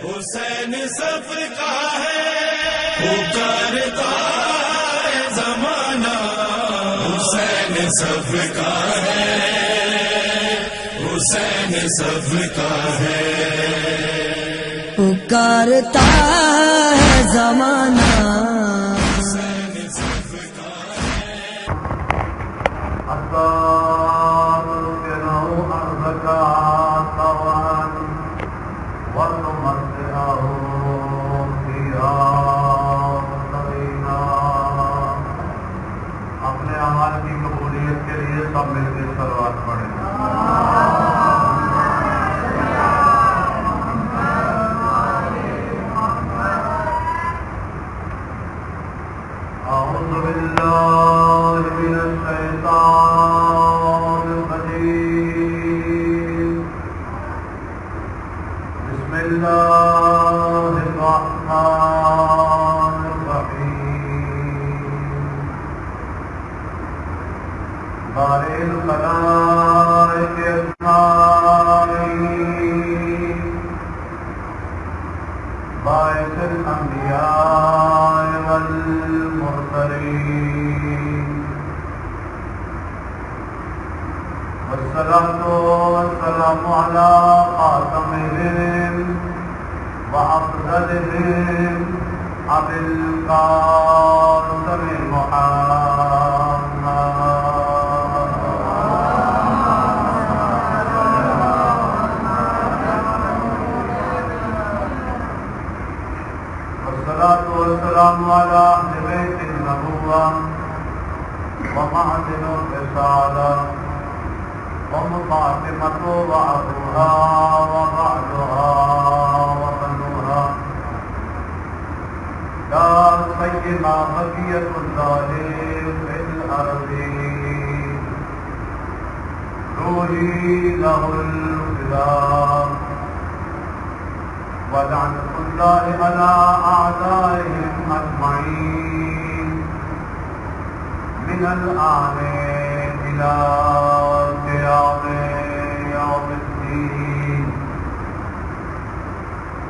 حسین صف کا ہے پکارتا ہے زمانہ، حسین صف کا ہے، حسین صف کا ہے، پکارتا ہے زمانہ، حسین صف کا ہے۔ اپنے اعمال کی قبولیت کے لیے سب مل کے صلوات پڑھیں۔ اعوذ باللہ من الشیطان الرجیم، بسم اللہ الرحمن الرحیم، بارئ الخلائق اجمعین، باعث الانبیاء والمرسلین، والصلاة والسلام على خاتمهم وأفضلهم أبي القاسم محمد، والصلاة والسلام على أهل بيت النبوة ومعدن الرسالة ومفاطمة وأبوها وبعلها وبنوها، يا سيما بقية الله في الأرض، روحي له الفداء، ولعنة الله على أعدائهم أجمعين من الآن إلى قيام يوم الدين،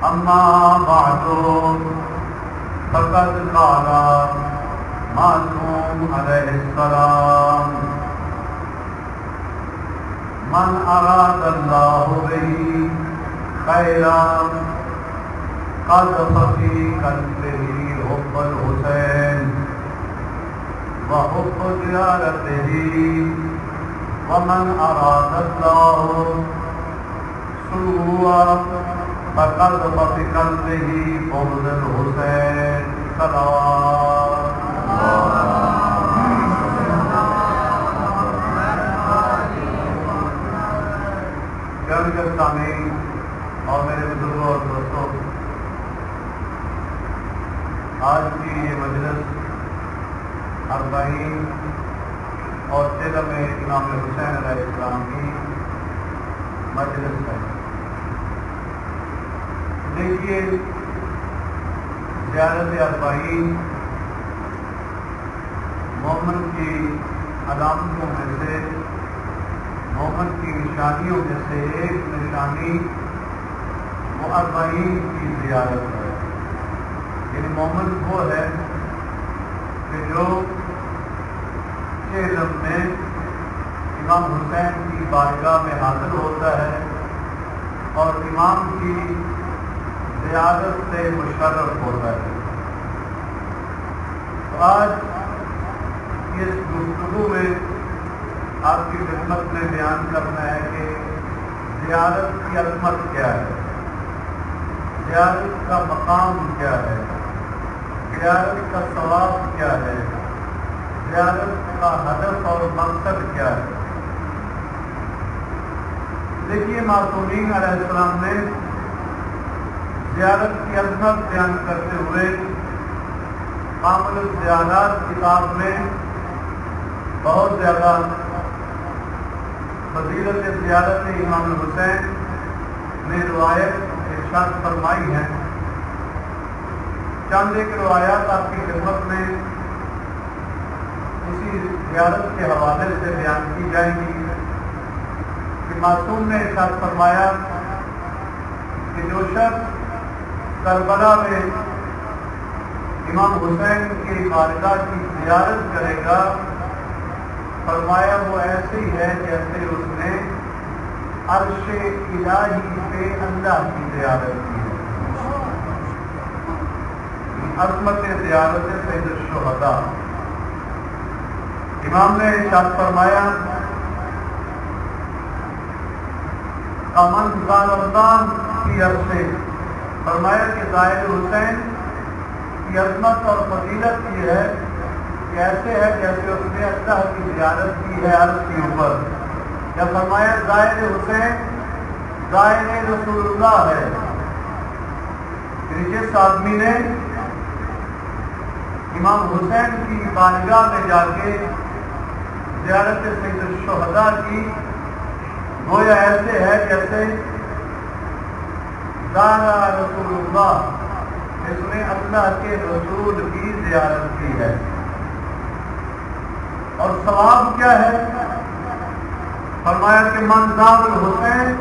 أما بعد، فقد قال معصوم عليه السلام: من أراد الله به خيرا قذف في قلبه حب الحسين وحب زيارته، ومن أراد الله سوءا فقذف في قلبه بغض الحسين صلوات اللہ سامعین اور میرے بزرگوں اور دوستوں، آج کی یہ مجلس 40 اور 13 میں امام حسین علیہ السلام کی مجلس ہے۔ دیکھیے، زیارت 40 مومن کی علامتوں میں سے، مومن کی نشانیوں میں سے ایک نشانی وہ 40 کی زیارت ہے۔ یعنی مومن وہ ہے کہ جو علم میں امام حسین کی بارگاہ میں حاضر ہوتا ہے اور امام کی زیارت سے مشرف ہوتا ہے۔ تو آج اس گفتگو میں آپ کی خدمت میں بیان کرنا ہے کہ زیارت کی عظمت کیا ہے، زیارت کا مقام کیا ہے، زیارت کا ثواب کیا ہے، زیارت کا ہدف اور مقصد کیا ہے۔ دیکھیے، معصومین علیہ السلام نے زیارت کی عظمت بیان کرتے ہوئے کامل الزیارات کتاب میں بہت زیادہ فضیلت زیارت امام حسین میں روایت ارشاد فرمائی ہے۔ چند ایک روایات آپ کی خدمت میں اسی زیارت کے حوالے سے بیان کی جائیں گی کہ معصوم نے ارشاد فرمایا کہ جو شخص کربلا میں امام حسین کی بارگاہ کی زیارت کرے گا، فرمایا وہ ایسے ہی ہے جیسے اس نے عرش الہی پہ اللہ کی زیارت کی ہے۔ عظمت زیارت سید الشہداء۔ امام نے ارشاد فرمایا امن زالدان کی عرصے، فرمایا کہ زائر حسین کی عظمت اور فضیلت یہ ہے کہ ایسے ہے جیسے اس نے اللہ کی زیارت کی ہے عرش کے اوپر۔ یا فرمایا زائر حسین زائر رسول اللہ ہے، جس آدمی نے امام حسین کی بارگاہ میں جا کے زیارت سید الشہداء کی، گویا ایسے ہے جیسے زارا رسول اللہ، اس نے اللہ کے رسول کی زیارت کی ہے۔ اور ثواب کیا ہے؟ فرمایا کہ من زار الحسین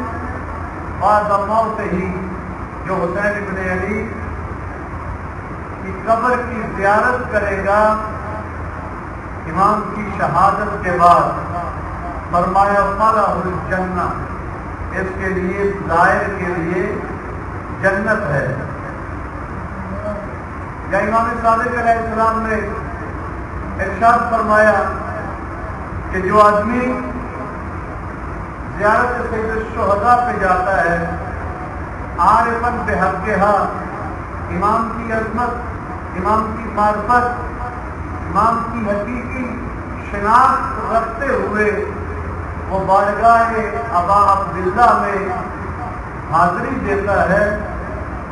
بعد موت ہی، جو حسین ابن علی کی قبر کی زیارت کرے گا امام کی شہادت کے بعد، فرمایا فلاح الجنہ، اس کے لیے زائر کے لیے جنت ہے۔ یا امام صادق علیہ السلام نے ارشاد فرمایا کہ جو آدمی زیارت سید الشہداء پہ جاتا ہے عارفاً بحقہا، امام کی عظمت، امام کی معرفت، امام کی حقیقی شناخت رکھتے ہوئے وہ بارگاہ ابا عبداللہ میں حاضری دیتا ہے،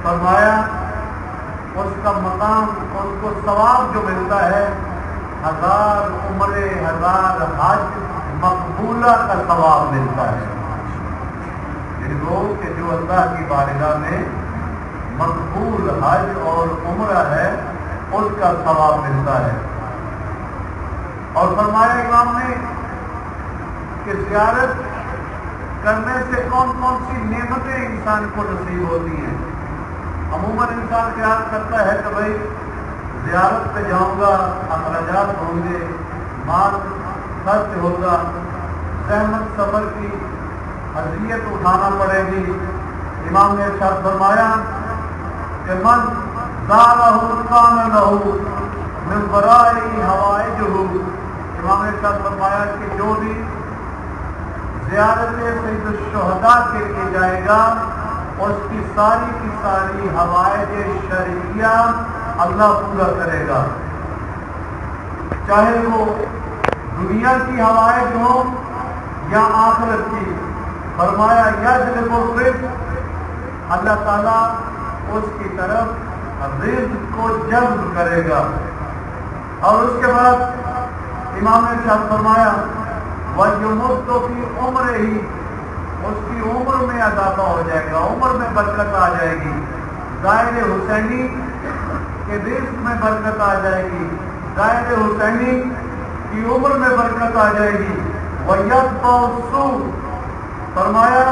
فرمایا اس کا مقام، اس کو ثواب جو ملتا ہے 1000 عمرے 1000 حج مقبولہ کا ثواب ملتا ہے۔ یہ لوگ کہ جو اللہ کی بارگاہ میں مقبول حج اور عمرہ ہے اس کا ثواب ملتا ہے۔ اور فرمایا امام نے کہ زیارت کرنے سے کون کون سی نعمتیں انسان کو نصیب ہوتی ہیں۔ عموماً انسان خیال کرتا ہے کہ بھائی زیارت پہ جاؤں گا، اخراجات ہوں گے، مال خرچ ہوگا، زحمت سفر کی اذیت اٹھانا پڑے گی۔ امام نے ارشاد فرمایا کہ من زارہ کان لہ من ورائہ حوائجہ، امام نے ارشاد فرمایا کہ جو بھی زیارت سید الشہداء کے لیے جائے گا اس کی ساری حوائج شرعیہ اللہ پورا کرے گا، چاہے وہ دنیا کی حوائج ہو یا آخرت کی۔ فرمایا یجلب الرزق، اللہ تعالیٰ اس کی طرف رزق کو جذب کرے گا۔ اور اس کے بعد امام نے ارشاد فرمایا وَيُمُدُّ فِي عُمْرِهِ، اس کی عمر میں اضافہ ہو جائے گا، عمر میں برکت آ جائے گی، زائر حسینی کے رزق میں برکت آ جائے گی، زائر حسینی کی عمر میں برکت آ جائے گی۔ وَيَدْفَعُ السُّوءَ، فرمایا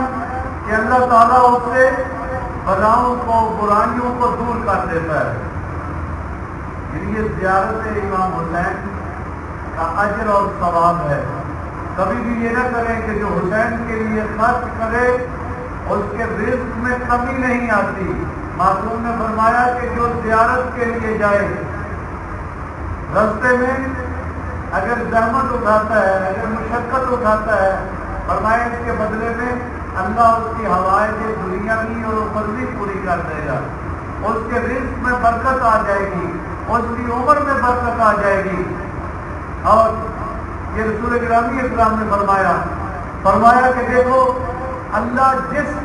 کہ اللہ تعالیٰ اس سے بلاؤں کو، برائیوں کو دور کر دیتا ہے۔ یہ زیارت امام حسین کا اجر اور ثواب ہے۔ کبھی بھی یہ نہ کریں کہ جو حسین کے لیے خرچ کرے اس کے رزق میں کمی نہیں آتی۔ معصوم نے فرمایا کہ جو زیارت کے لیے جائے راستے میں اگر زحمت اٹھاتا ہے، اگر مشقت اٹھاتا ہے، فرمایا اس کے بدلے میں اللہ اس کی حوائج دنیاوی اور اخروی پوری کر دے گا، اس کے رزق میں برکت آ جائے گی، اس کی عمر میں برکت آ جائے گی۔ اور یہ رسول گرامی اسلام نے فرمایا کہ دیکھو اللہ جس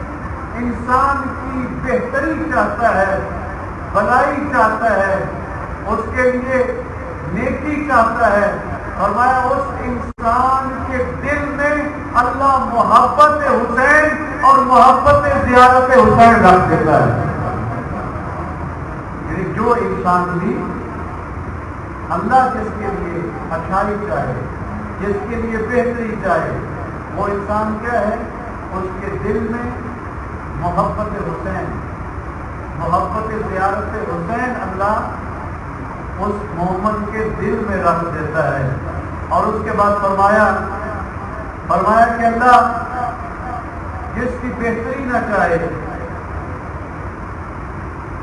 انسان کی بہتری چاہتا ہے، بھلائی چاہتا ہے، اس کے لیے نیکی چاہتا ہے، فرمایا اس انسان کے دل میں اللہ محبت حسین اور محبت زیارت حسین رکھ دیتا ہے۔ یعنی جو انسان بھی اللہ جس کے لیے اچھائی چاہے، جس کے لیے بہتری چاہے، وہ انسان کیا ہے، اس کے دل میں محبت حسین محبت زیارت حسین اللہ اس مومن کے دل میں رکھ دیتا ہے. اور اس کے بعد فرمایا کہ اللہ جس کی بہتری نہ چاہے،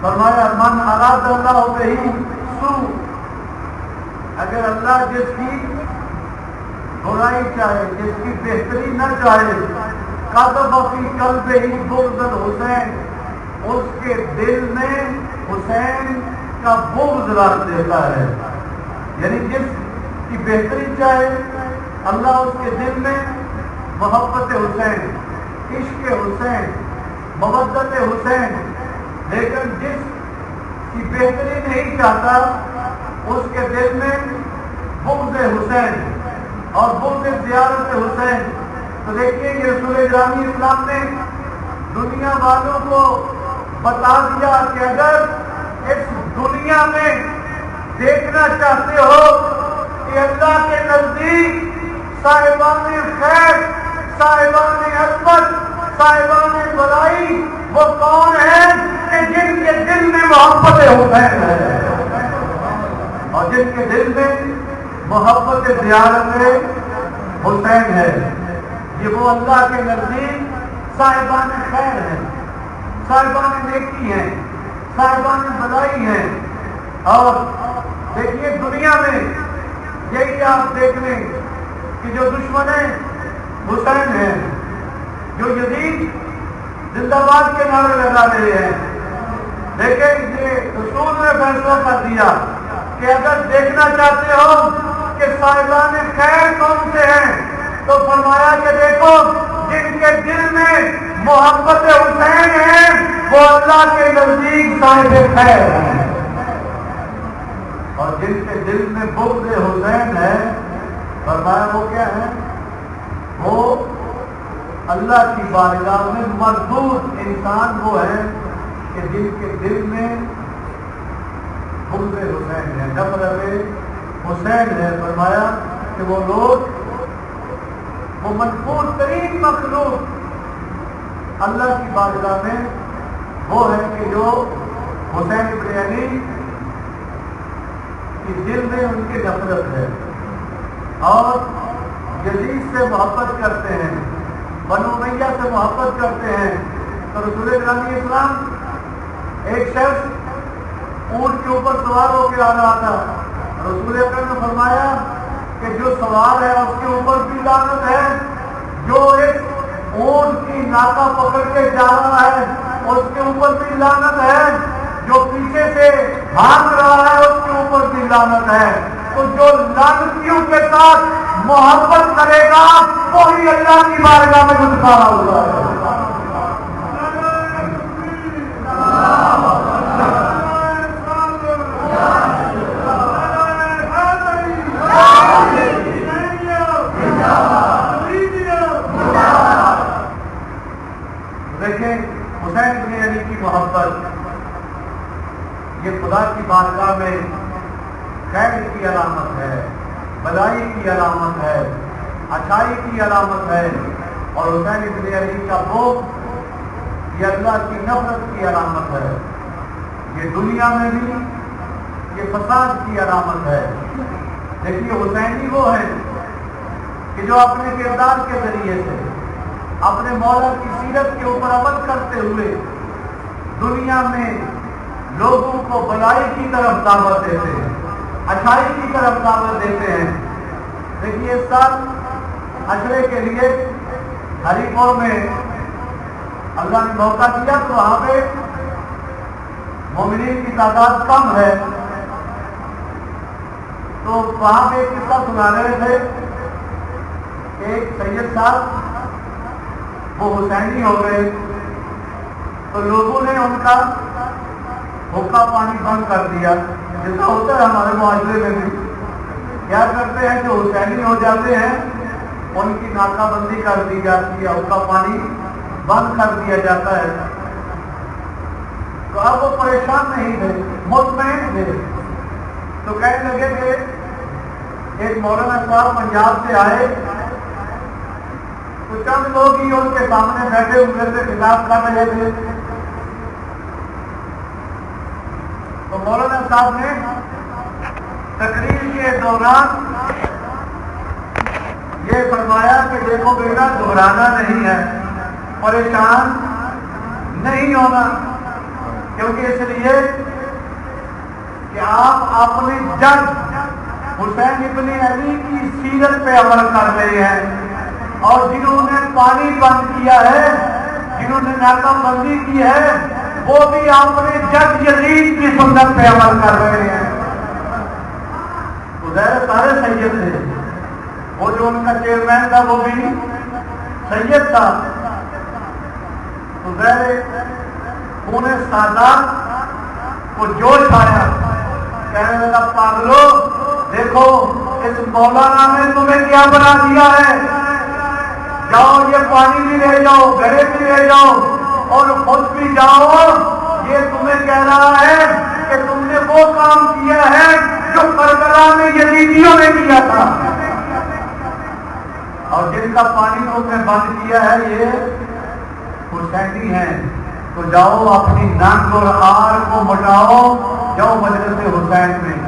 فرمایا من اراد اللہ بہ سوء، اگر اللہ جس کی برائی چاہے، جس کی بہتری نہ چاہے، قذف فی قلبہ بغض الحسین، اس کے دل میں حسین کا بغض رکھ دیتا ہے. یعنی جس کی بہتری چاہے اللہ اس کے دل میں محبت حسین، عشق حسین، مودت حسین، لیکن جس کی بہتری نہیں چاہتا اس کے دل میں بغض حسین اور بغض زیارت حسین. تو دیکھیے یہ رسول گرامی اسلام نے دنیا والوں کو بتا دیا کہ اگر اس دنیا میں دیکھنا چاہتے ہو کہ اللہ کے نزدیک صاحبان خیر، صاحبان عظمت، صاحبان بلائی وہ کون ہیں کہ جن کے دل میں محبت حسین ہے اور جن کے دل میں محبت زیارت حسین ہے. یہ وہ اللہ کے نزدیک صاحبان خیر ہیں، صاحبان نیکی ہیں، صاحبان بلائی ہیں. اور دیکھیے دنیا میں یہی آپ دیکھ لیں کہ جو دشمن حسین ہیں، جو یزید زندہ باد کے نعرے لگا رہے ہیں، لیکن یہ رسول نے فیصلہ کر دیا کہ اگر دیکھنا چاہتے ہو کہ صاحبان خیر کون سے ہیں تو فرمایا کہ دیکھو جن کے دل میں محبت حسین ہے وہ اللہ کے نزدیک صاحب خیر ہیں، اور جن کے دل میں بغض حسین ہے فرمایا وہ کیا ہے؟ وہ اللہ کی بارگاہ میں مردود انسان وہ ہے کہ جن کے دل میں بغض حسین ہے، نفرت حسین ہے. فرمایا کہ وہ لوگ، وہ منفور ترین مخلوق اللہ کی بارگاہ میں وہ ہے کہ جو حسین ابن علی کی دل میں ان کی نفرت ہے اور یزید سے محبت کرتے ہیں، بنو امیہ سے محبت کرتے ہیں. تو رسول گرامی اسلام ایک شخص اونٹ کے اوپر سوار ہو کے آ رہا تھا. رسول اکرم نے فرمایا کہ جو سوار ہے اس کے اوپر بھی لعنت ہے، جو اس اونٹ کی ناکہ پکڑ کے جا رہا ہے اس کے اوپر بھی لعنت ہے، جو پیچھے سے بھاگ رہا ہے اس کے اوپر بھی لعنت ہے. تو جو لعنتیوں کے ساتھ محبت کرے گا وہی اللہ کی بارگاہ میں گزارا ہوگا. دیکھیں حسین بن علی کی محبت یہ خدا کی بارگاہ میں خیر کی علامت ہے، بلائی کی علامت ہے، اچھائی کی علامت ہے. اور حسین بن علی کا بغض یہ اللہ کی نفرت کی علامت ہے. یہ دنیا میں بھی یہ فساد کی علامت ہے. دیکھیے حسینی وہ ہے کہ جو اپنے کردار کے ذریعے سے اپنے مولا کی سیرت کے اوپر عمل کرتے ہوئے دنیا میں لوگوں کو بلائی کی طرف دعوت دیتے ہیں، اچھائی کی طرف دعوت دیتے ہیں. دیکھیے اس سال عشرے کے لیے ہری پور میں اللہ نے موقع دیا تو وہاں پہ مومنین کی تعداد کم ہے، تو وہاں پہ ایک قصہ سنا رہے تھے. ایک سید صاحب وہ حسینی ہو گئے تو لوگوں نے ان کا حقہ پانی بند کر دیا، جیسا ہوتا ہے ہمارے معاشرے میں بھی. کیا کرتے ہیں جو حسینی ہو جاتے ہیں ان کی ناکہ بندی کر دی جاتی ہے، حقہ پانی بند کر دیا جاتا ہے. تو اب وہ پریشان نہیں تھے، مطمئن تھے. تو کہنے لگے کہ ایک مولانا صاحب پنجاب سے آئے تو چند لوگ ہی ان کے سامنے بیٹھے ہوئے تھے، خطاب کر رہے تھے. مولانا صاحب نے تقریر کے دوران یہ فرمایا کہ دیکھو بیٹا گھبرانا نہیں ہے، پریشان نہیں ہونا، کیونکہ اس لیے کہ آپ اپنے جد حسین ابن علی کی سیرت پہ عمل کر رہے ہیں، اور جنہوں نے پانی بند کیا ہے، جنہوں نے ناکہ بندی کی ہے، وہ بھی اپنے جد یزید کی سنت پہ عمل کر رہے ہیں۔ تو ظاہر سارے سید تھے، وہ جو ان کا چیئرمین تھا وہ بھی سید تھا، تو ظاہر انہیں سادات کو جوش آیا، کہنے لگا پاگلو دیکھو اس مولانا نے تمہیں کیا بنا دیا ہے، جاؤ یہ پانی بھی لے جاؤ، گھڑے بھی لے جاؤ اور خود بھی جاؤ، یہ تمہیں کہہ رہا ہے کہ تم نے وہ کام کیا ہے جو کربلا میں یزیدیوں نے کیا تھا، اور جن کا پانی تم نے بند کیا ہے یہ حسینی ہیں، تو جاؤ اپنی ننگ اور آر کو مٹاؤ، جاؤ مجلس حسین میں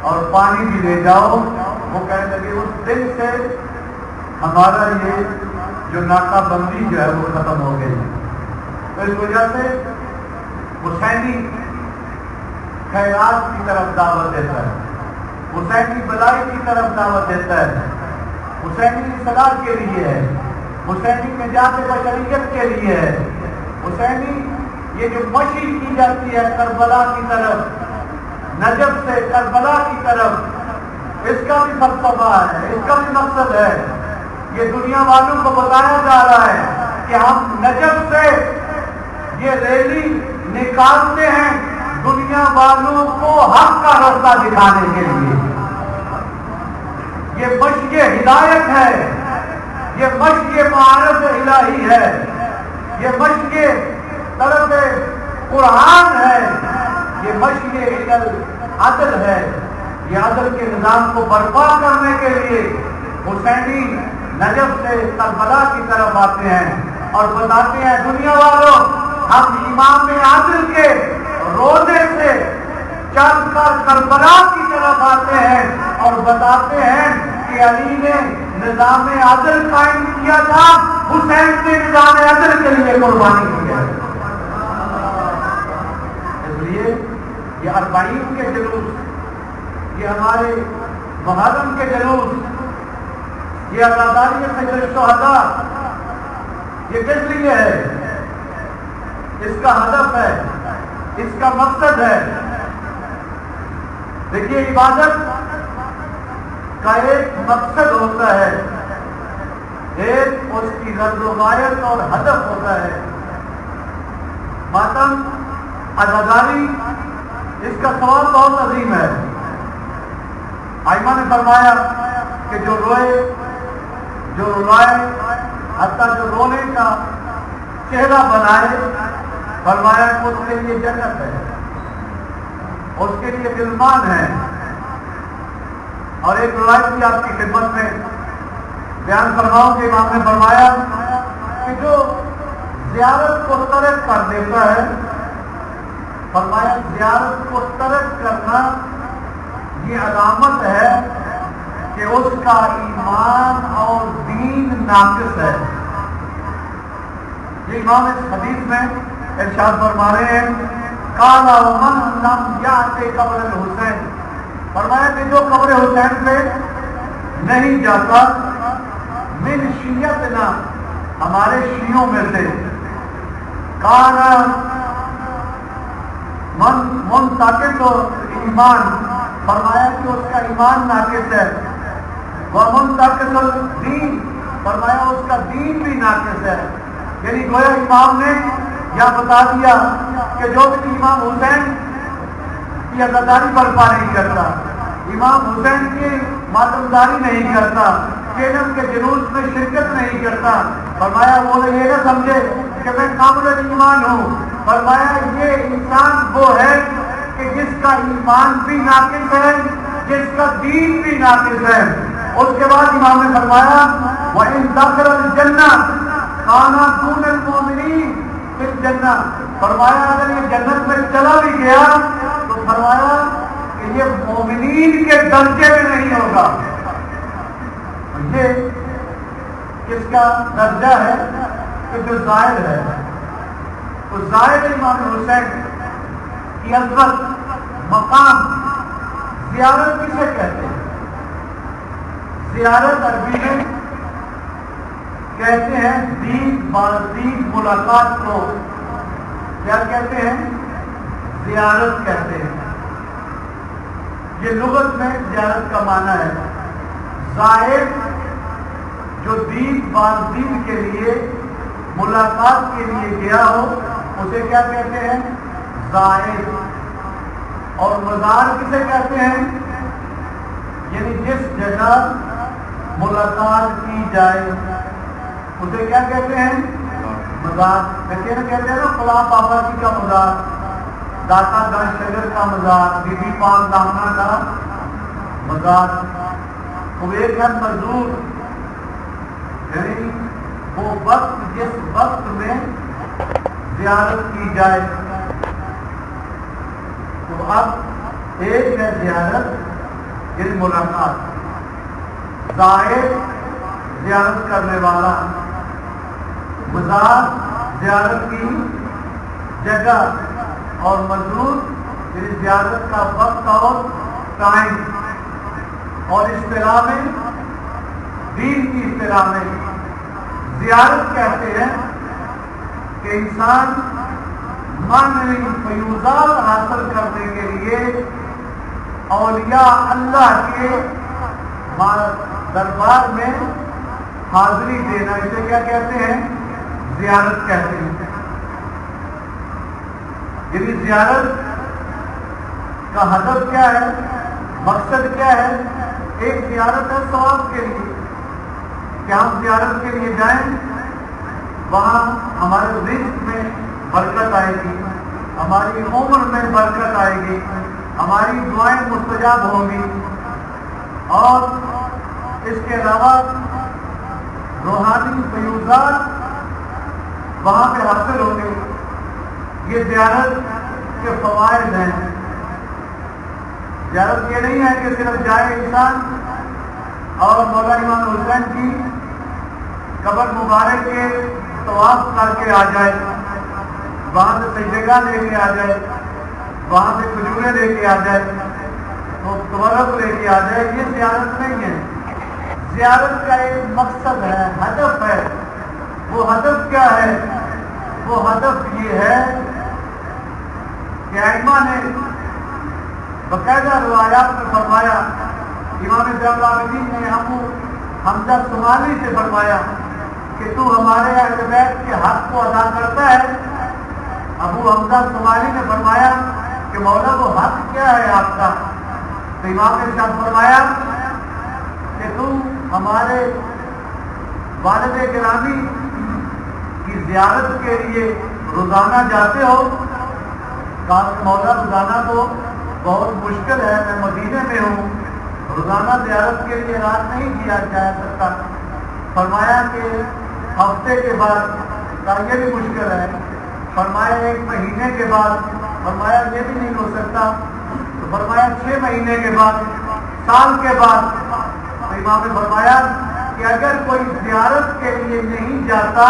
اور پانی بھی لے جاؤ۔ وہ کہنے لگے اس دن سے ہمارا یہ جو ناکہ بندی جو ہے وہ ختم ہو گئی، تو اس وجہ سے حسینی خیرات کی طرف دعوت دیتا ہے، حسینی بلائی کی طرف دعوت دیتا ہے، حسینی اصلاح کے لیے ہے، حسینی نجات بشریت کے لیے ہے، حسینی یہ جو مشی کی جاتی ہے کربلا کی طرف، نجف سے کربلا کی طرف، اس کا بھی فلسفہ ہے، اس کا بھی مقصد ہے، یہ دنیا والوں کو بتایا جا رہا ہے کہ ہم نجف سے یہ ریلی نکالتے ہیں دنیا والوں کو حق کا راستہ دکھانے کے لیے، یہ مشق ہدایت ہے، یہ مشق معارف الہی ہے، یہ مشق طرف قرآن ہے، یہ مشق عدل ہے، یہ عدل کے نظام کو برپا کرنے کے لیے حسینی نجف سے کربلا کی طرف آتے ہیں اور بتاتے ہیں دنیا والوں ہم امام عادل کے روزے سے چل کر کربلا کی طرف آتے ہیں اور بتاتے ہیں کہ علی نے نظام عادل قائم کیا تھا، حسین نے نظام عادل کے لیے قربانی کی ہے۔ اس لیے یہ اربعین کے جلوس، یہ ہمارے محرم کے جلوس، یہ عزاداری سید الشہداء، یہ کس لیے ہے؟ اس کا ہدف ہے، اس کا مقصد ہے۔ دیکھیے عبادت کا ایک مقصد ہوتا ہے، ایک اس کی غرض و غایت اور ہدف ہوتا ہے۔ ماتم عزاداری اس کا ثواب بہت عظیم ہے۔ ائمہ نے فرمایا کہ جو روئے، جو رلائے، حتیٰ جو رونے کا چہرہ بنائے، فرمایا کہ اس کے لیے جنت ہے، اس کے لیے غلمان ہے۔ اور ایک روایت بھی آپ کی خدمت میں بیان فرماؤں کہ امام نے فرمایا کہ جو زیارت کو ترک کر دیتا ہے، فرمایا زیارت کو ترک کرنا یہ علامت ہے کہ اس کا ایمان اور دین ناقص ہے۔ یہ امام اس حدیث میں ارشاد فرما رہے ہیں قال ومن لم یأت قبر الحسین، فرمایا کہ جو قبر حسین پہ نہیں جاتا، من شیعتنا، ہمارے شیعوں میں سے، کان منتقص ایمان، فرمایا کہ اس کا ایمان ناقص ہے، ومنتقص الدین، فرمایا اس کا دین بھی ناقص ہے۔ یعنی گویا امام نے یا بتا دیا کہ جو بھی امام حسین کی عزاداری برپا نہیں کرتا، امام حسین کی ماتمداری نہیں کرتا، کینم کے جلوس میں شرکت نہیں کرتا، فرمایا وہ یہ نہ سمجھے کہ میں کامل ایمان ہوں، فرمایا یہ انسان وہ ہے کہ جس کا ایمان بھی ناقص ہے، جس کا دین بھی ناقص ہے۔ اس کے بعد امام نے فرمایا وَإِن دَخَلَ الْجَنَّةَ كَانَ دُونَ الْمُؤْمِنِينَ فِي الْجَنَّةِ، فرمایا اگر یہ جنت میں چلا بھی گیا تو فرمایا کہ یہ مومنین کے درجے میں نہیں ہوگا. یہ کس کا درجہ ہے کہ جو زائر ہے. تو زائر امام حسین کی عظمت مقام زیارت کسے کہتے ہیں؟ زیارت عربی میں کہتے ہیں دید بازدید ملاقات کو کیا کہتے ہیں؟ زیارت کہتے ہیں. یہ لغت میں زیارت کا معنی ہے. زائر جو دید بازدید کے لیے ملاقات کے لیے گیا ہو اسے کیا کہتے ہیں؟ زائر. اور مزار کسے کہتے ہیں؟ یعنی جس جگہ ملاقات کی جائے اسے کیا کہتے ہیں؟ مزار. کہتے ہیں نا فلاں بابا جی کا مزار، داتا گنج شگر کا مزار، بی بی پاک دامنا کا مزار. وہ ایک ہے مزدور، یعنی وہ وقت جس وقت میں زیارت کی جائے. تو اب ایک ہے زیارت یعنی ملاقات، زائر زیارت کرنے والا، مزار زیارت کی جگہ، اور مزدور یعنی زیارت کا وقت اور ٹائم. اور اصطلاح میں دین کی اصطلاح میں زیارت کہتے ہیں کہ انسان معنوی فیوزات حاصل کرنے کے لیے اولیاء اللہ کے دربار میں حاضری دینا، اسے کیا کہتے ہیں؟ زیارت کہتے ہیں. یعنی زیارت کا ہدف کیا ہے، مقصد کیا ہے؟ ایک زیارت ہے ثواب کے لیے کہ ہم زیارت کے لیے جائیں، وہاں ہمارے رزق میں برکت آئے گی، ہماری عمر میں برکت آئے گی، ہماری دعائیں مستجاب ہوں گی، اور اس کے علاوہ روحانی فیوزات وہاں پہ حاصل ہوں گے. یہ زیارت کے فوائد ہیں. زیارت یہ نہیں ہے کہ صرف جائے انسان اور مولا امام حسین کی قبر مبارک کے طواف کر کے آ جائے، وہاں سے سجدہ لے کے آ جائے، وہاں سے کھجوریں لے کے آ جائے، تو تبرک لے کے آ جائے. یہ زیارت نہیں ہے. زیارت کا ایک مقصد ہے، ہدف ہے. وہ ہدف کیا ہے؟ وہ ہدف یہ ہے کہ ائمہ نے باقاعدہ روایات میں فرمایا. امام زین العابدین نے حمزہ صومالی سے فرمایا کہ تو ہمارے اہل بیت کے حق کو ادا کرتا ہے. ابو حمزہ صومالی نے فرمایا کہ مولا وہ حق کیا ہے آپ کا؟ تو امام نے ارشاد فرمایا کہ تم ہمارے والد گرامی کی زیارت کے لیے روزانہ جاتے ہو. کہا کہ مولا روزانہ تو بہت مشکل ہے، میں مدینے میں ہوں، روزانہ زیارت کے لیے رات نہیں کیا جا سکتا. فرمایا کہ ہفتے کے بعد، کہا یہ بھی مشکل ہے. فرمایا 1 مہینے کے بعد، فرمایا یہ بھی نہیں ہو سکتا. تو فرمایا 6 مہینے کے بعد، سال کے بعد. تو امام نے فرمایا کہ اگر کوئی زیارت کے لیے نہیں جاتا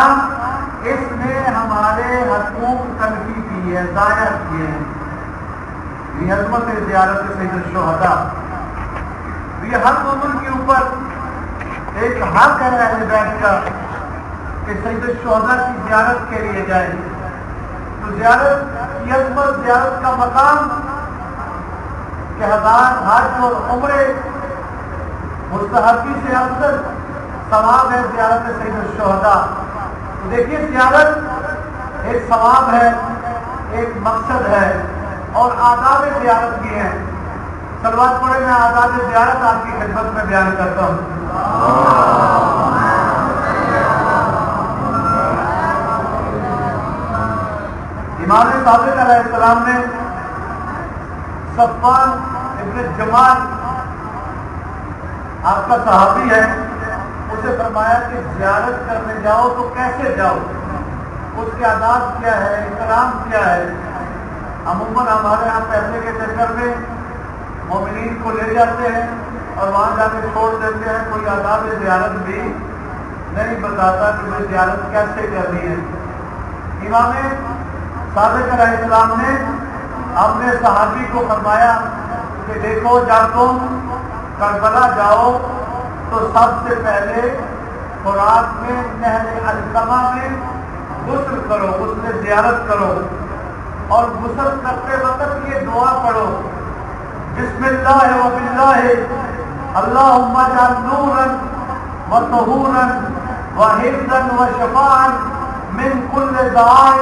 اس نے ہمارے حقوق تلفی کی ہے، ضائع کیے ہیں. یہ عظمت ہے زیارت سید الشہداء. یہ ہر مومن کے اوپر ایک حق ہے اہل بیت کا کہ سید الشہداء کی زیارت کے لیے جائے. تو زیارت کی عظمت، زیارت کا مقام کہ 1000 حج اور عمرے مستحبی سے افضل ثواب ہے زیارت سید الشہداء. تو دیکھیے زیارت ایک ثواب ہے، ایک مقصد ہے، اور آداب زیارت بھی ہیں. صلوات پڑھے. میں آداب زیارت آپ کی خدمت میں بیان کرتا ہوں. امام صادق علیہ السلام نے صفوان ابن جمال، آپ کا صحابی ہے، اسے فرمایا کہ زیارت کرنے جاؤ تو کیسے جاؤ، اس کے آداب کیا ہے، احترام کیا ہے. عموماً ہمارے یہاں پیسے کے چکر میں مومنین کو لے جاتے ہیں اور وہاں جا کے چھوڑ دیتے ہیں، کوئی آداب زیارت بھی نہیں بتاتا کہ وہ زیارت کیسے کرنی ہے۔ امام صادق علیہ السلام نے اپنے صحابی کو فرمایا کہ دیکھو جب تم کربلا جاؤ تو سب سے پہلے خوراک میں نہر علقمہ میں غسل کرو، غسل زیارت کرو، اور غسل کرتے وقت یہ دعا پڑھو، بسم اللہ و باللہ اللہم اجعل نورا و طہورا و حفظا و شفاعا من کل داء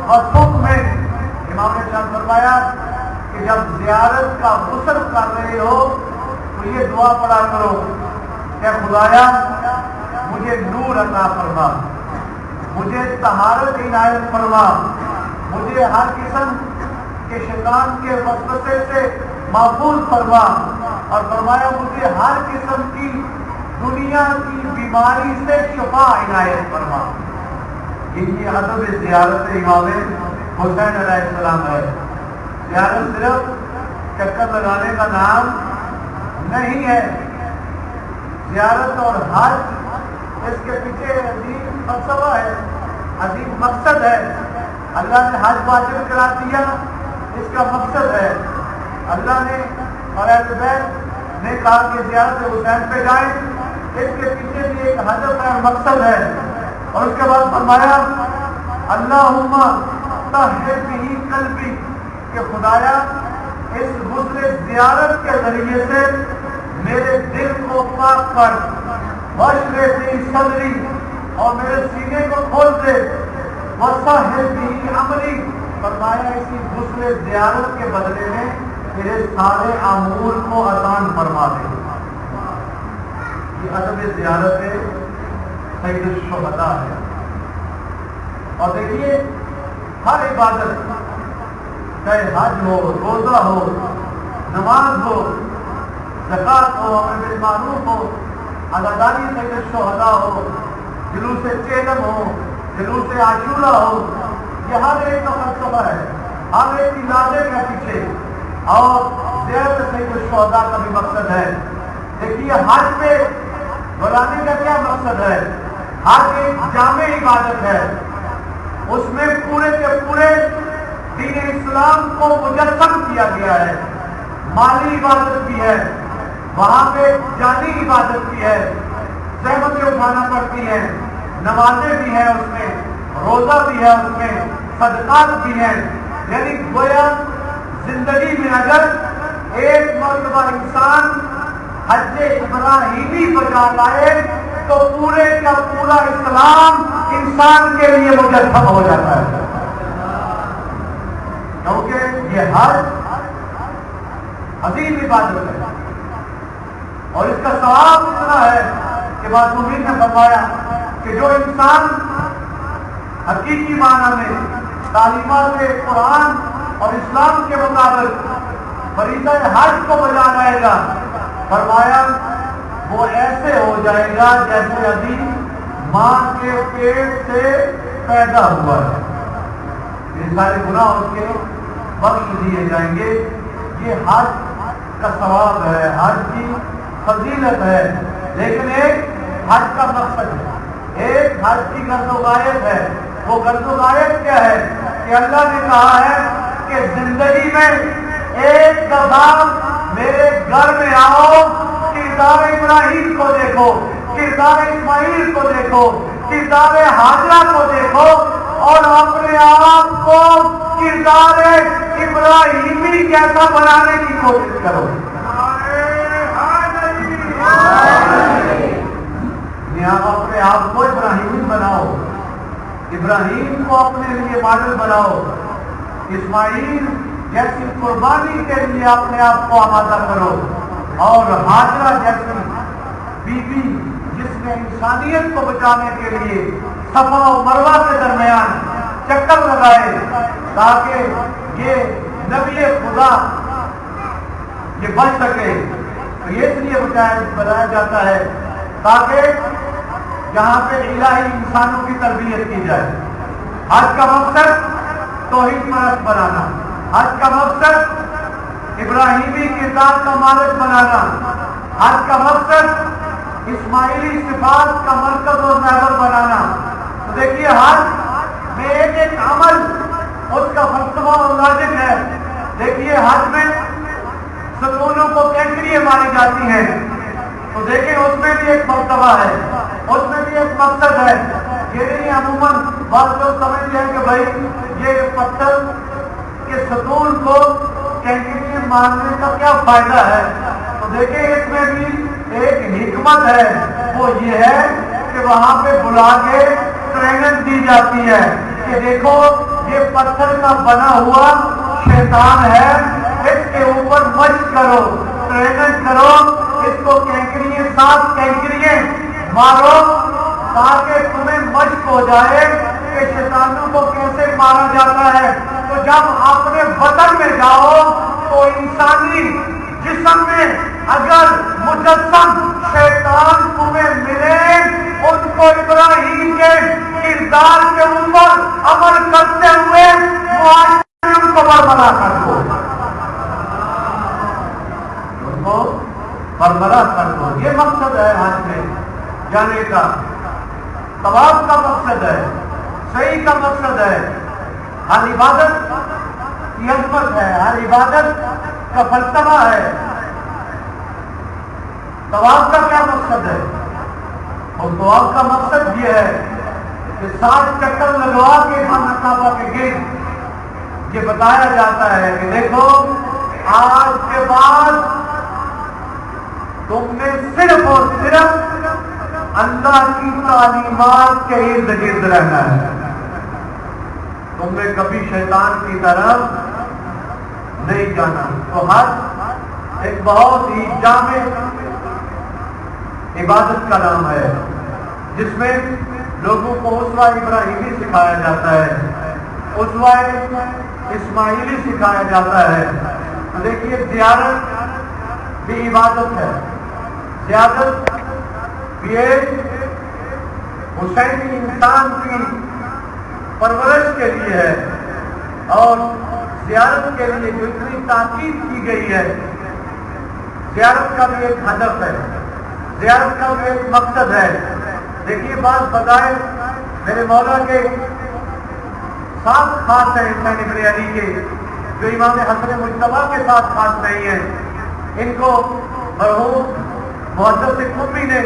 و سقم۔ امام نے شان فرمایا کہ جب زیارت کا غسل کر رہے ہو تو یہ دعا پڑھا کرو کہ خدایا مجھے نور عطا فرما، مجھے طہارت عنایت فرما، مجھے ہر قسم کے شیطان کے وسوسے سے محفوظ فرما، اور فرمایا مجھے ہر قسم کی دنیا کی بیماری سے شفا عنایت فرما۔ یہ ادب زیارت امام حسین علیہ السلام ہے۔ زیارت صرف چکر لگانے کا نام نہیں ہے، زیارت اور حج اس کے پیچھے عظیم فلسفہ ہے، عظیم مقصد ہے۔ اللہ نے حج واجب کرا دیا، اس کا مقصد ہے اللہ نے اور اہل بیت نے کہا کہ زیارت حسین پہ جائیں، اس کے پیچھے بھی ایک ہدف ہے، مقصد ہے۔ اور اس کے بعد فرمایا اللہم طہر بہ قلبی، کہ خدایا اس غسل زیارت کے ذریعے سے میرے دل کو پاک کر، واشرح بہ صدری، اور میرے سینے کو کھول دے، وسہل بہ عملی، فرمایا اسی غسل زیارت کے بدلے میں میرے سارے امور کو آسان فرما دے۔ یہ ادب زیارت سید الشہداء ہے۔ اور دیکھیے ہر عبادت، چاہے حج ہو، روزہ ہو، نماز ہو، زکوٰۃ ہو، امر بالمعروف ہو، عزاداری سید الشہداء ہو، جلوس چیلم ہو، جلوس عاشورہ ہو، یہ ہر ایک کا فلسفہ ہے، ہر ایک کی لاجک ہے پیچھے، اور زیارت سید الشہداء کا بھی مقصد ہے۔ دیکھیے حج پہ بلانے کا کیا مقصد ہے؟ حج ایک جامع عبادت ہے، اس میں پورے کے پورے دین اسلام کو مجسم کیا گیا ہے، مالی عبادت بھی ہے، وہاں پہ جانی عبادت بھی ہے، زحمتیں اٹھانا پڑتی ہیں، نمازیں بھی ہیں اس میں، روزہ بھی ہے اس میں، صدقات بھی ہیں، یعنی گویا زندگی میں اگر ایک مرتبہ انسان حج ابراہیمی بجا لائے تو پورے کا پورا اسلام انسان کے لیے مجسم ہو جاتا ہے، کیونکہ یہ حج عظیم عبادت ہے اور اس کا ثواب اتنا ہے کہ معصومین نے فرمایا کہ جو انسان حقیقی معنی میں تعلیمات قرآن اور اسلام کے مطابق فریضہ حج کو بجا لائے گا، فرمایا وہ ایسے ہو جائے گا جیسے ابھی ماں کے پیٹ سے پیدا ہوا ہے، یہ سارے گناہ اس کے بخش دیے جائیں گے۔ یہ حج کا ثواب ہے، حج کی فضیلت ہے، لیکن ایک حج کا مقصد ہے، ایک حج کی غرض و غایت ہے۔ وہ غرض و غایت کیا ہے کہ اللہ نے کہا ہے کہ زندگی میں ایک دفعہ میرے گھر میں آؤ، کردار ابراہیم کو دیکھو، کردار اسماعیل کو دیکھو، کردار ہاجرہ کو دیکھو، اور اپنے آپ کو کردار ابراہیمی کیسا بنانے کی کوشش کرو۔ آپ اپنے آپ کو ابراہیمی بناؤ، ابراہیم کو اپنے لیے ماڈل بناؤ، اسماعیل جیسی قربانی کے لیے اپنے آپ کو آمادہ کرو، اور ہاجرہ جیسی بیوی جس نے انسانیت کو بچانے کے لیے صفا و مروہ کے درمیان چکر لگائے تاکہ یہ نبی خدا یہ بچ سکے، تو یہ اس لیے بتایا جاتا ہے تاکہ یہاں پہ الہی انسانوں کی تربیت کی جائے۔ حج کا مقصد توحید پرست بنانا، حج کا مقصد ابراہیمی کردار کا مالک بنانا، حج کا مقصد اسماعیلی صفات کا مرکز اور محور بنانا۔ تو دیکھیے حج میں ایک ایک عمل اس کا فلسفہ اور لاجک ہے۔ دیکھیے حج میں ستونوں کو کینکریاں ماری جاتی ہیں، تو دیکھیں اس میں بھی ایک مرتبہ ہے، اس میں بھی ایک مقصد ہے۔ یہ نہیں عموماً بعض لوگ سمجھتے ہیں کہ بھائی یہ پتھر کے ستون کو کینکریاں مارنے کا کیا فائدہ ہے، تو دیکھیں اس میں بھی ایک حکمت ہے، وہ یہ ہے کہ وہاں پہ بلا کے ٹریننگ دی جاتی ہے کہ دیکھو یہ پتھر کا بنا ہوا شیطان ہے، اس کے اوپر مشق کرو، ٹریننگ کرو، اس کو کینکریاں 7 کینکریاں مارو تاکہ تمہیں مشق ہو جائے کہ شیطانوں کو کیسے مارا جاتا ہے۔ تو جب اپنے وطن میں جاؤ تو انسانی جسم میں اگر مجسم شیطان تمہیں ملے، ان کو ابراہیم کے کردار کے اوپر عمل کرتے ہوئے معاشرے میں ان کو برملا کر دو، ان کو برملا کر دو۔ یہ مقصد ہے حج میں جانے کا، طواف کا مقصد ہے، صحیح کا مقصد ہے، ہر عبادت کی عظمت ہے، ہر عبادت کا فلسفہ ہے۔ طواف کا کیا مقصد ہے؟ اور طواف کا مقصد یہ ہے کہ 7 چکر لگوا کے خانہ کعبہ کے گرد یہ بتایا جاتا ہے کہ دیکھو آج کے بعد تم نے صرف اور صرف اللہ کی تعلیمات کے ارد گرد رہنا ہے، تم نے کبھی شیطان کی طرف نہیں جانا۔ تو حج ایک بہت ہی جامع عبادت کا نام ہے جس میں لوگوں کو اسوہ ابراہیمی سکھایا جاتا ہے، اسوہ اسماعیلی سکھایا جاتا ہے۔ دیکھیے زیارت بھی عبادت ہے، زیارت بھی ایک حسینی انسان کی پرورش کے لیے ہے، اور زیارت کے لیے جو اتنی تاکید کی گئی ہے، زیارت کا بھی ایک ہدف ہے، زیارت کا بھی ایک مقصد ہے۔ دیکھیے بعض بظاہر میرے مولا کے 7 خاص ہیں حسین ابن علی کے، جو امام حسن مجتبیٰ کے ساتھ خاص نہیں ہیں۔ ان کو مرحوم محدث قطبی نے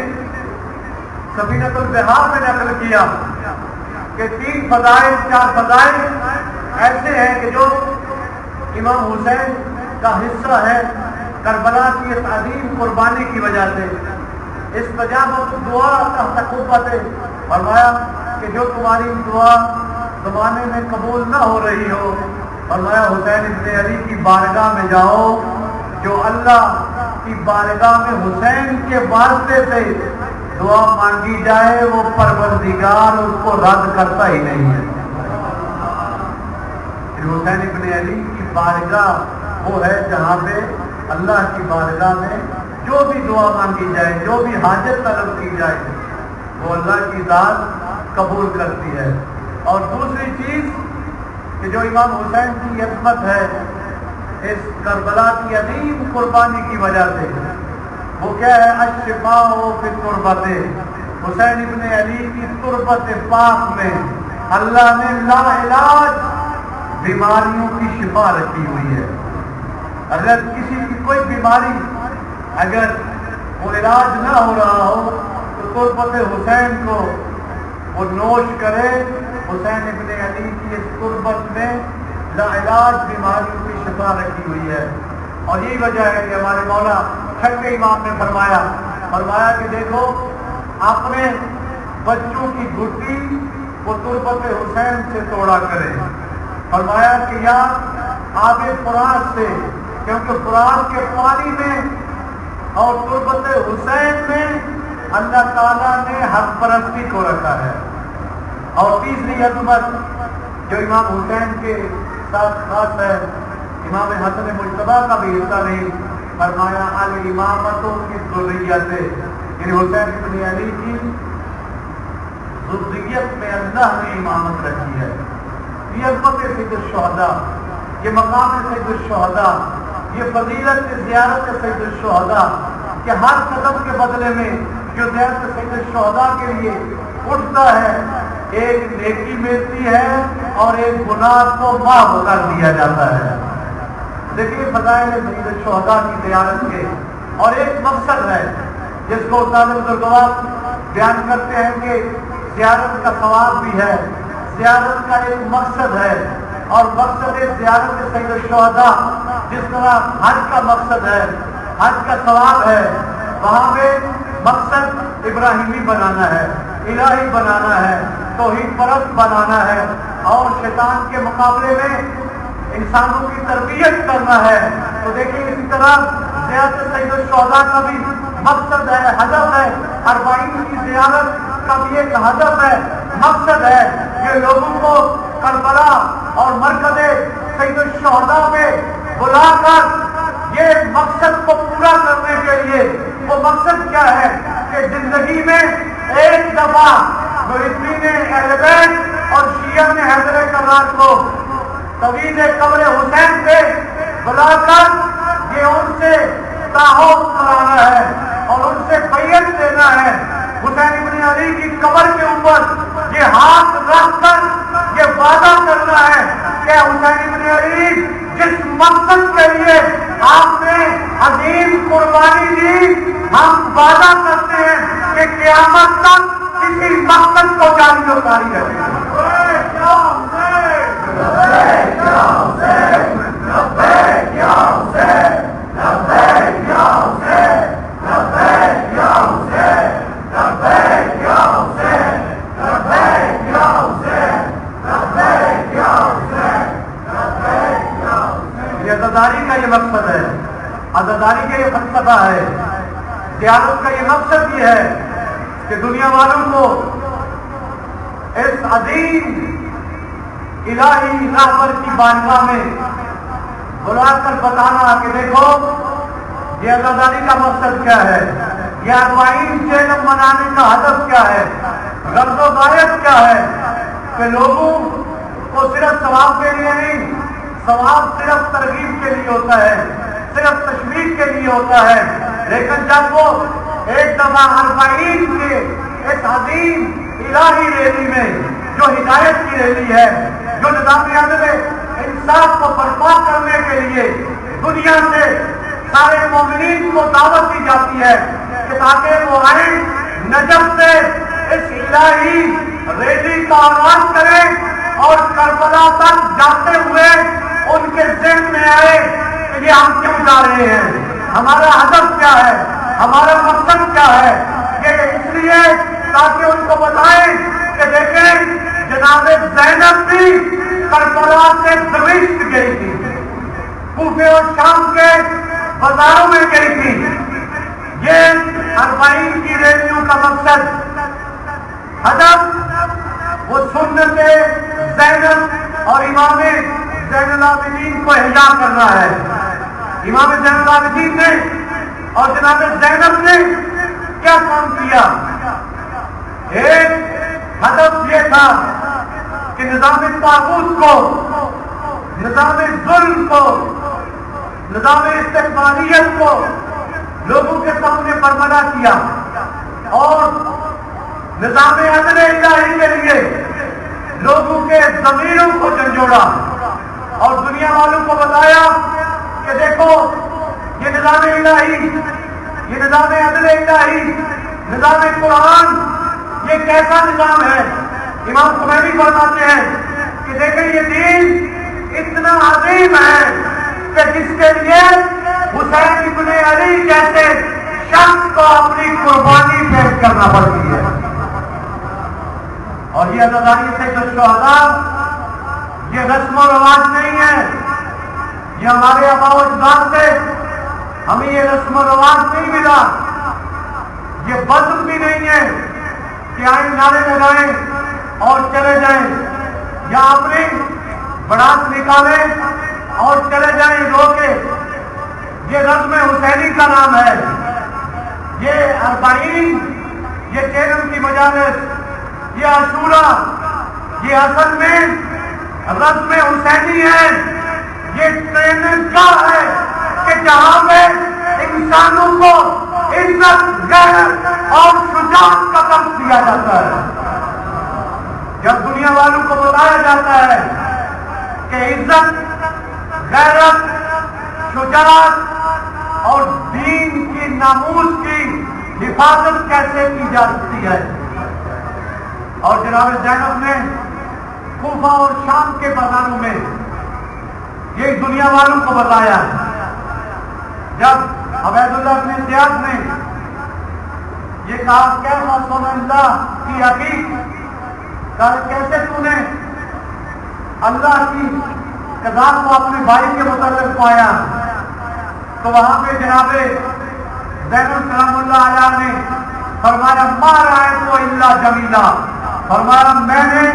سفینۃ البحار میں نقل کیا کہ 3 فضائل 4 فضائل ایسے ہیں کہ جو امام حسین کا حصہ ہے کربلا کی اس عظیم قربانی کی وجہ سے۔ استجابت دعا تحت قبت، فرمایا کہ جو تمہاری دعا زمانے میں قبول نہ ہو رہی ہو، فرمایا حسین ابن علی کی بارگاہ میں جاؤ، جو اللہ کی بارگاہ میں حسین کے واسطے سے دعا مانگی جائے وہ پروردگار اس کو رد کرتا ہی نہیں ہے۔ حسین ابن علی کی بارگاہ وہ ہے جہاں پہ اللہ کی بارگاہ میں جو بھی دعا مانگی جائے، جو بھی حاجت طلب کی جائے، وہ اللہ کی ذات قبول کرتی ہے۔ اور دوسری چیز کہ جو امام حسین کی عظمت ہے اس کربلا کی عظیم قربانی کی وجہ سے، وہ کیا ہے؟ الشفاء فی التربۃ، حسین ابن علی کی تربت پاک میں اللہ نے لا علاج بیماریوں کی شفا رکھی ہوئی ہے۔ اگر کسی کی کوئی بیماری اگر وہ علاج نہ ہو رہا ہو تو تربت حسین کو وہ نوش کرے۔ حسین ابن علی کی اس تربت میں لا علاج بیماریوں کی شفا رکھی ہوئی ہے، اور یہی وجہ ہے کہ ہمارے مولا چھٹے امام نے فرمایا کہ دیکھو اپنے بچوں کی گھٹی وہ تربت حسین سے توڑا کرے۔ فرمایا کہ یا آب فرات سے، کیونکہ فرات کے پانی میں اور تربت حسین میں اللہ تعالیٰ نے حق پرستی کو رکھا ہے۔ اور تیسری عظمت جو امام حسین کے ساتھ خاص ہے، امام حسن مجتبیٰ کا بھی حصہ نہیں، فرمایا الامامتوں کی ذریت سے، یعنی حسین ابن علی کی ذریت میں اللہ نے امامت رکھی ہے۔ یہ عظمت سید الشہداء یہ مقام ہے سید الشہداء، یہ فضیلت زیارت سید الشہداء کہ ہر قدم کے بدلے میں جو زیارت سید الشہداء کے لیے اٹھتا ہے ایک نیکی ملتی ہے اور ایک گناہ کو معاف کر دیا جاتا ہے۔ دیکھیے فضائل سید الشہداء کی زیارت کے اور ایک مقصد ہے جس کو استاد بزرگوار بیان کرتے ہیں کہ زیارت کا ثواب بھی ہے، زیارت کا ایک مقصد ہے، اور مقصد زیارت سید الشہداء جس طرح حج کا مقصد ہے، حج کا ثواب ہے، وہاں پہ مقصد ابراہیمی بنانا ہے، الہی بنانا ہے، توحید پرست بنانا ہے، اور شیطان کے مقابلے میں انسانوں کی تربیت کرنا ہے۔ تو دیکھیں اسی طرح زیارت سید الشہداء کا بھی مقصد ہے، ہدف ہے، 40 کی زیارت کا بھی ایک ہدف ہے، مقصد ہے کہ لوگوں کو کربلا اور مرکز سید الشہداء میں بلا کر یہ مقصد کو پورا کرنے کے لیے، وہ مقصد کیا ہے کہ زندگی میں ایک دفعہ محبین اہل بیت اور شیعہ نے حیدر کرار کو طویل قبر حسین پہ بلا کر یہ ان سے تعہد کرانا ہے اور ان سے بیعت دینا ہے۔ حسین ابن علی کی قبر کے اوپر یہ ہاتھ رکھ کر یہ وعدہ کرنا ہے کہ حسین ابن علی جس مقصد کے لیے آپ نے عظیم قربانی دی، ہم وعدہ کرتے ہیں کہ قیامت تک اسی مقصد کو جاری و ساری رکھیں گے۔ عزاداری کا یہ مقصد ہے، عزاداری کا یہ فلسفہ ہے، زیارت کا یہ مقصد یہ ہے کہ دنیا والوں کو اس عظیم الہی راہبر کی بارگاہ میں بلا کر بتانا کہ دیکھو یہ عزاداری کا مقصد کیا ہے، یہ 40 چہلم منانے کا ہدف کیا ہے، غرض و غایت کیا ہے، کہ لوگوں کو صرف ثواب کے لیے نہیں، ثواب صرف ترغیب کے لیے ہوتا ہے، صرف تشویق کے لیے ہوتا ہے، لیکن جب وہ ایک دفعہ 40 کے اس عظیم الہی ریلی میں جو ہدایت کی ریلی ہے، جو نظام عدل انصاف کو برپا کرنے کے لیے دنیا سے سارے مومنین کو دعوت دی جاتی ہے کہ تاکہ وہ آئیں نجف سے اس الہی ریلی کا آغاز کریں اور کربلا تک جاتے ہوئے ان کے ذہن میں آئے کہ یہ ہم کیوں جا رہے ہیں، ہمارا ہدف کیا ہے، ہمارا مقصد کیا ہے، یہ اس لیے تاکہ ان کو بتائیں کہ دیکھیں جناب زینب بھی کربلا سے دمشق گئی تھی، کوفے اور شام کے بازاروں میں گئی تھی۔ یہ 40 کی ریلیوں کا مقصد، ہدف وہ سنت زینب اور امام زین العابدین کو احیا کرنا ہے۔ امام زین العابدین نے اور جناب زینب نے کیا کام کیا؟ ایک ہدف یہ تھا کہ نظام طاغوت کو، نظام ظلم کو، نظام استقبالیت کو لوگوں کے سامنے برملا کیا اور نظام عدل الہی کے لیے لوگوں کے ضمیروں کو جھنجھوڑا اور دنیا والوں کو بتایا کہ دیکھو یہ نظام الہی، یہ نظام عدل الہی، نظام قرآن یہ کیسا نظام ہے۔ امام خمینی فرماتے ہیں کہ دیکھیں یہ دین اتنا عظیم ہے کہ جس کے لیے حسین ابن علی جیسے شخص کو اپنی قربانی پیش کرنا پڑتی ہے۔ اور یہ عزاداری سے جو شہداء، یہ رسم و رواج نہیں ہے، یہ ہمارے آباء و اجداد سے ہمیں یہ رسم و رواج نہیں ملا، یہ بزم بھی نہیں ہے کہ آئیں نعرے لگائیں اور چلے جائیں یا اپنی بڑات نکالیں اور چلے جائیں رو کے۔ یہ رسم حسینی کا نام ہے، یہ 40، یہ چہلم کی مجالس، یہ عاشورہ، یہ اصل میں رسم حسینی ہے یہ ٹریننگ کا ہے کہ جہاں پہ انسانوں کو عزت، غیرت اور شجاعت کا درس دیا جاتا ہے. جب دنیا والوں کو بتایا جاتا ہے کہ عزت، غیرت، شجاعت اور دین کی ناموس کی حفاظت کیسے کی جا سکتی ہے، اور جناب زینب نے کوفہ اور شام کے بازاروں میں یہ دنیا والوں کو بتایا. جب عبید اللہ بن زیاد نے یہ کہا کیسا سن اللہ کی حقیقت، کیسے تو نے اللہ کی قضا کو اپنے بھائی کے متعلق پایا، تو وہاں پہ جناب زینب سلام اللہ علیہ نے فرمایا ما رأیت الا جمیلا، فرمایا میں نے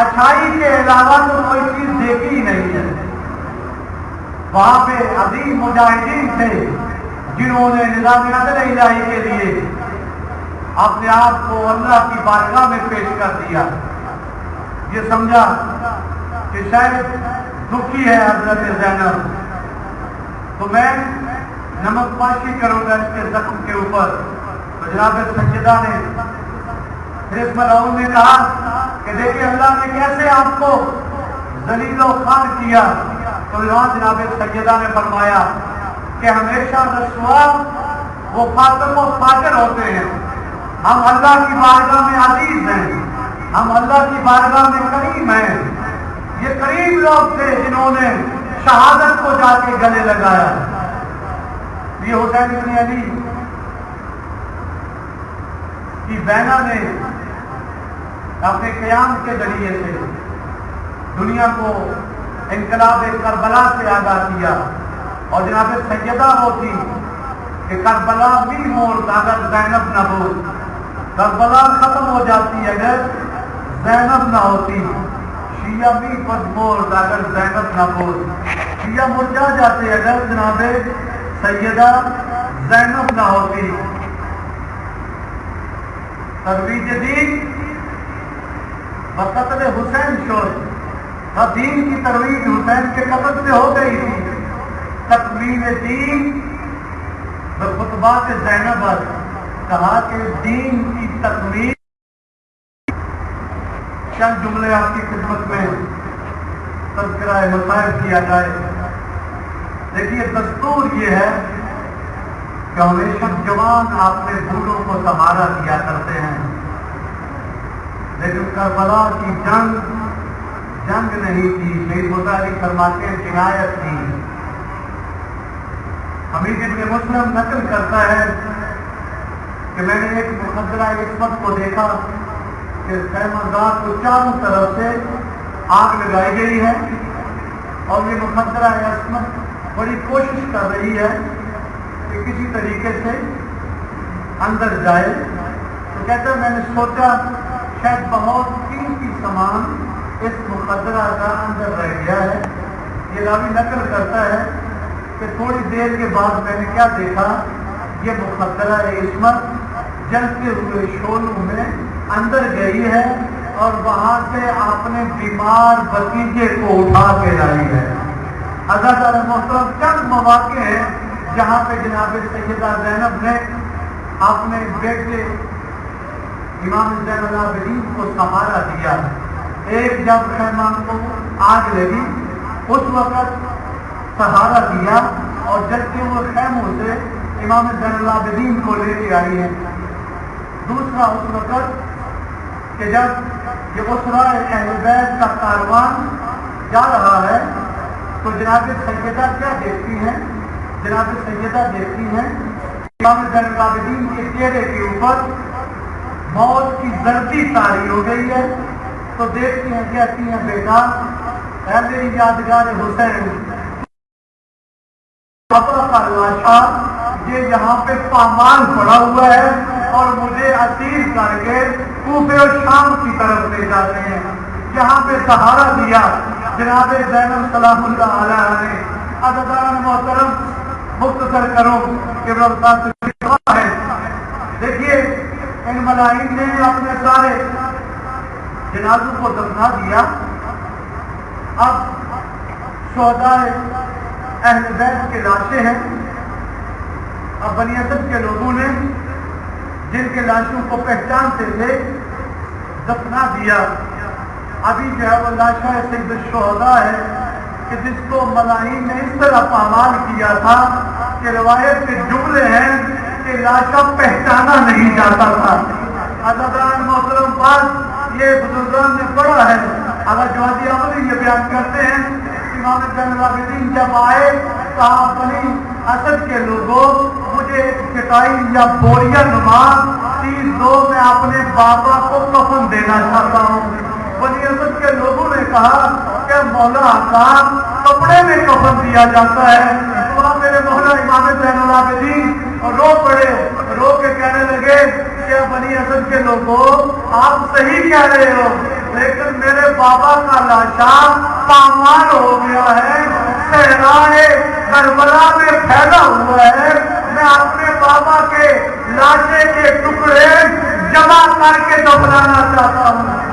اچھائی کے علاوہ تو کوئی چیز دیکھی ہی نہیں ہے. وہاں پہ عظیم مجاہدین تھے جنہوں نے نظام نظر الہی کے لیے اپنے آپ کو اللہ کی بارگاہ میں پیش کر دیا. یہ سمجھا کہ شاید دکھی ہے حضرت زینب، تو میں نمک پاشی کروں گا اس کے زخم کے اوپر. تو جناب سجدہ نے پھر ملعون نے کہا کہ دیکھیں اللہ نے کیسے آپ کو ذلیل و خوار کیا. تو یہاں جناب سجدہ نے فرمایا کہ ہمیشہ رسوا وہ فاسق و فاجر ہوتے ہیں، ہم اللہ کی بارگاہ میں عزیز ہیں، ہم اللہ کی بارگاہ میں کریم ہیں. یہ کریم لوگ تھے جنہوں نے شہادت کو جا کے گلے لگایا. یہ حسین بن علی کی بہنا نے اپنے قیام کے ذریعے سے دنیا کو انقلاب کربلا سے آگاہ کیا. اور جناب سیدہ وہ تھی کہ کربلا بھی موڑ اگر زینب نہ ہو، کربلا ختم ہو جاتی اگر زینب نہ ہوتی، شیعہ بھی بدمور اگر زینب نہ ہو، شیعہ مرجا جاتے اگر جناب سیدہ زینب نہ ہوتی. ترویج دین بقتل حسین شد، دین کی ترویج حسین کے قتل سے ہو گئی تھی. تکمیل دین بخطبات زینب کہا کہ دین کی تکمیل. چند جملے آپ کی خدمت میں تذکرہ مسائل کیا جائے. دیکھیے دستور یہ ہے کہ ہمیشہ جوان اپنے بوڑھوں کو سہارا دیا کرتے ہیں، لیکن کربلا کی جنگ نہیں تھی. شہید مطالعہ فرماتے ہیں جنایت تھی. حمید ابن مسلم نقل کرتا ہے کہ میں نے ایک مخدرہ عصمت کو دیکھا کہ خیمہ گاہ کو چاروں طرف سے آگ لگائی گئی ہے اور یہ مخدرہ عصمت بڑی کوشش کر رہی ہے کہ کسی طریقے سے اندر جائے. تو کہتے ہیں میں نے سوچا شاید بہت قیمتی سامان اس مخدرہ کا اندر رہ گیا ہے. یہ راوی نقل کرتا ہے کہ تھوڑی دیر کے بعد میں نے کیا دیکھا، یہ مخدرہ عصمت جلتے ہوئے شعلوں میں اندر گئی ہے اور وہاں سے اپنے بیمار بتیجے کو اٹھا کے لائی ہے. حضرت محترم چند مواقع ہیں جہاں پہ جناب سیدہ زینب نے اپنے بیٹے امام زین العابدین کو سہارا دیا. ایک جب خیمہ کو آگ لگی اس وقت سہارا دیا اور جبکہ وہ خیموں سے امام زین العابدین کو لے کے آئی ہے. دوسرا اس وقت کہ جب یہ اسرا اہل بیت کا کاروان جا رہا ہے تو جناب سیدہ کیا دیکھتی ہیں؟ جناب سیدہ دیکھتی ہیں امام زین العابدین کے چہرے کے اوپر موت کی زردی طاری ہو گئی ہے. تو دیکھتی ہیں کہتی ہیں بیٹا اے میری یادگار حسین، اپنا کا لاشا یہ یہاں پہ پامال پڑا ہوا ہے اور مجھے اسیر کر کے کوفے اور شام کی طرف لے جاتے ہیں. یہاں پہ سہارا دیا جناب زینب سلام اللہ علیہ نے. عزیزان محترم مختصر کروں کہ ہے. دیکھیے ان ملائن نے اپنے سارے جنازوں کو دفنا دیا. اب شہداء اہل بیت کے لاشیں ہیں. اب بنی اسد کے لوگوں نے جن کے لاشوں کو پہچانتے تھے دفنا دیا. ابھی جو ہے وہ لاشا سید الشہداء ہے کہ جس کو ملائین نے اس طرح پامال کیا تھا کہ روایت کے جملے ہیں کہ لاشا پہچانا نہیں جاتا تھا. عزیزان محترم بات یہ بزرگان نے پڑھا ہے. اگر جوادی عملی یہ بیان کرتے ہیں امام زین العابدین جب آئے کہا بنی اسد کے لوگوں مجھے ایک چٹائی یا بوریا نما چیز دو, میں اپنے بابا کو کفن دینا چاہتا ہوں. بنی اسد کے لوگوں نے کہا کہ مولا آقا کپڑے میں کفن دیا جاتا ہے. وہاں میرے مولا امام زین العابدین رو پڑے, رو کے کہنے لگے کہ بنی اسد کے لوگوں آپ صحیح کہہ رہے ہو, لیکن میرے بابا کا لاشا پامال ہو گیا ہے, صحرائے کربلا میں پھیلا ہوا ہے. میں اپنے بابا کے لاشے کے ٹکڑے جمع کر کے دفنانا چاہتا ہوں.